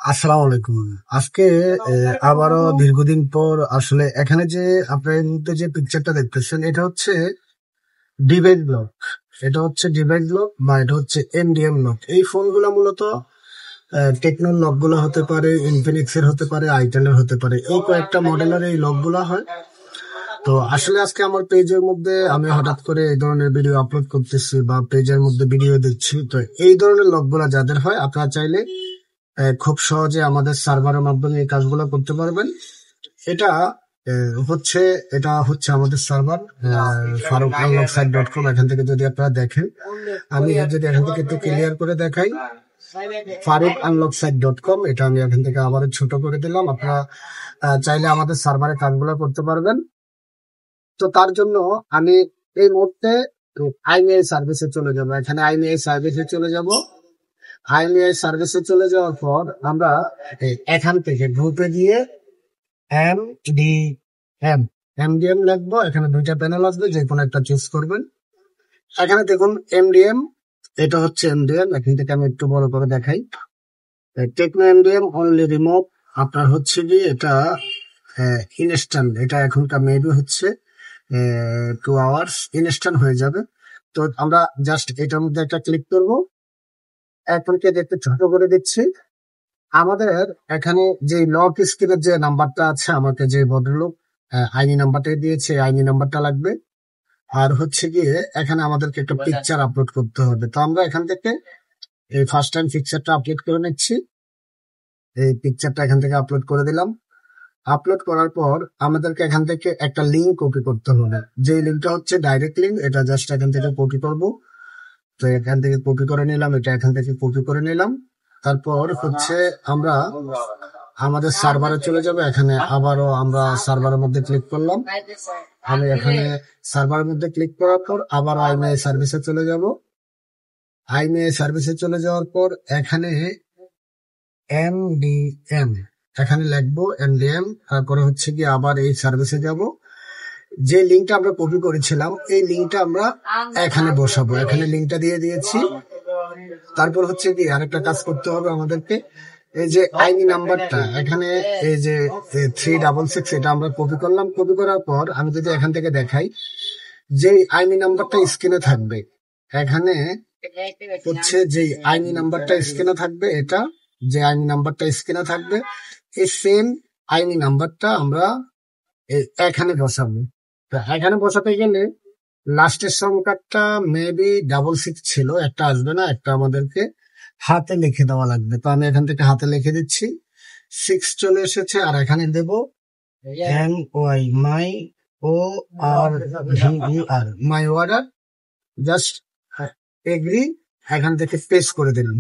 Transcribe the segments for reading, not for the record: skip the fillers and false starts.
আসসালামু আলাইকুম। আজকে আবারও দীর্ঘদিন পর আসলে এখানে যে আপনার এই মুহূর্তে যে পিকচারটা দেখতেছেন এটা হচ্ছে ডিভাইস ব্লক। এটা হচ্ছে ডিভাইস ব্লক বা এটা হচ্ছে এমডিএম লক। এই ফোনগুলো মূলত টেকনোর লক গুলো হতে পারে, ইনফিনিক্স এর হতে পারে, আইটেল এর হতে পারে। এই কয়েকটা মডেলের এই লক গুলা হয়। তো আসলে আজকে আমার পেজের মধ্যে আমি হঠাৎ করে এই ধরনের ভিডিও আপলোড করতেছি বা পেজের মধ্যে ভিডিও দিচ্ছি। তো এই ধরনের লক গুলা যাদের হয় আপনারা চাইলে খুব সহজে আমাদের সার্ভারের মাধ্যমে এই কাজগুলো করতে পারবেন। এটা এটা হচ্ছে আমাদের server Faruk unlock site dot com. এখান থেকে যদি আপনারা দেখেন, আমি যদি এখান থেকে একটু ক্লিয়ার করে দেখাই, Faruk unlock site dot com, এটা আমি এখান থেকে আবার ছোট করে দিলাম। আপনারা চাইলে আমাদের সার্ভারে কাজগুলো করতে পারবেন। তো তার জন্য আমি এই মুহূর্তে আইমিআই সার্ভিসে চলে যাবো। এখানে আইমিআই সার্ভিসে চলে যাব। আইমিআই সার্ভিসে চলে যাওয়ার পর আমরা এখান থেকে গ্রুপে গিয়ে এম ডি এম এমডিএম লিখবো। এখানে দুইটা প্যানেল আসবে, যে কোনো একটা চুজ করবেন। এখানে দেখুন এমডিএম, এটা হচ্ছে এমডিএম। এখান থেকে আমি একটু বড় করে দেখাই। Tecno MDM only remove. আপনার হচ্ছে কি এটা ইনস্ট্যান্ট, এটা এখনকার মেবি হচ্ছে 2 আওয়ার্স ইনস্ট্যান্ট হয়ে যাবে। তো আমরা জাস্ট এটার মধ্যে একটা ক্লিক করবো। এখনকে দেখতে ছোট করে দিচ্ছি। আমাদের এখানে যে লক স্ক্রিনের যে নাম্বারটা আছে, আমাকে যে ভদ্রলোক আইনি নাম্বারটা দিয়েছে, আইনি নাম্বারটা লাগবে। আর হচ্ছে গিয়ে এখানে আমাদেরকে একটা পিকচার আপলোড করতে হবে। তো আমরা এখান থেকে এই ফার্স্ট টাইম পিকচারটা আপলোড করে নিচ্ছি। এই পিকচারটা এখান থেকে আপলোড করে দিলাম। আপলোড করার পর আমাদেরকে এখান থেকে একটা লিঙ্ক কপি করতে হবে। যে লিঙ্কটা হচ্ছে ডাইরেক্ট লিঙ্ক, এটা জাস্ট এখান থেকে কপি করব। তো এখান থেকে কপি করে নিলাম, এটা এখান থেকে কপি করে নিলাম। তারপর হচ্ছে আমরা আমাদের সার্ভারে চলে যাবে। এখানে আবারও আমরা সার্ভারের মধ্যে ক্লিক করলাম। আমি এখানে সার্ভারের মধ্যে ক্লিক করার পর আবার আইমিআই সার্ভিসে চলে যাব। আইমিআই সার্ভিসে চলে যাওয়ার পর এখানে এমডিএম এখানে লিখবো এমডিএম। তারপরে হচ্ছে কি আবার এই সার্ভিসে যাব। যে লিঙ্কটা আমরা কপি করেছিলাম এই লিঙ্কটা আমরা এখানে বসাবো। এখানে লিঙ্কটা দিয়ে দিয়েছি। তারপর হচ্ছে কি আরেকটা কাজ করতে হবে আমাদেরকে। এই যে আইনি নাম্বারটা এখানে, এই যে 366, এটা আমরা কপি করলাম। কপি করার পর আমি যদি এখান থেকে দেখাই, যে আইনি নাম্বারটা স্ক্রিনে থাকবে, এখানে হচ্ছে যে আইনি নাম্বারটা স্ক্রিনে থাকবে, এটা যে আইনি নাম্বারটা স্ক্রিনে থাকবে, এই সেম আইনি নাম্বারটা আমরা এখানে বসাবো। তো এখানে বসাতে গেলে লাস্টের সংখ্যাটা মেবি 66 ছিল, একটা আসবে না, একটা আমাদেরকে হাতে লিখে দেওয়া লাগবে। তো আমি এখান থেকে হাতে লিখে দিচ্ছি। 6 চলে এসেছে। আর এখানে দেব MY মাই ও আর VER my order, just agree. এখান থেকে পেস্ট করে দিলাম।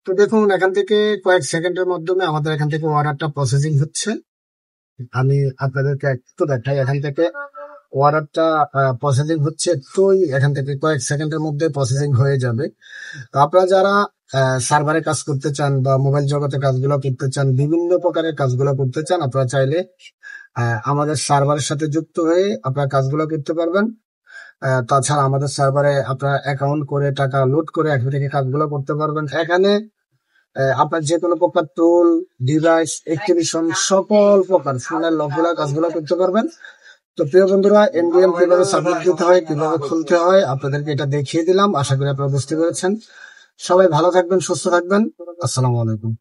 তো দেখুন এখান থেকে কয়েক সেকেন্ডের মাধ্যমে আমাদের এখান থেকে অর্ডারটা প্রসেসিং হচ্ছে। আমি আপনাদেরকে একটু দেখাই। এখান থেকে অর্ডারটা প্রসেসিং হচ্ছে, তো এখান থেকে কয়েক সেকেন্ডের মধ্যে প্রসেসিং হয়ে যাবে। তো আপনারা যারা সার্ভারে কাজ করতে চান বা মোবাইল জগতে কাজগুলো করতে চান, বিভিন্ন প্রকারের কাজগুলো করতে চান, আপনারা চাইলে আমাদের সার্ভারের সাথে যুক্ত হয়ে আপনারা কাজগুলো করতে পারবেন। তাছাড়া আমাদের সার্ভারে আপনারা অ্যাকাউন্ট করে টাকা লোড করে এখান থেকে কাজগুলো করতে পারবেন। এখানে আপনার যে কোনো প্রকার টুল, ডিভাইস, অ্যাক্টিভিশন, সকল প্রকার ফোনের লকগুলো কাজগুলো করতে পারবেন। তো প্রিয় বন্ধুরা, এমডিএম কিভাবে সাবমিট দিতে হয়, কিভাবে খুলতে হয়, আপনাদেরকে এটা দেখিয়ে দিলাম। আশা করি আপনারা বুঝতে পেরেছেন। সবাই ভালো থাকবেন, সুস্থ থাকবেন। আসসালামু আলাইকুম।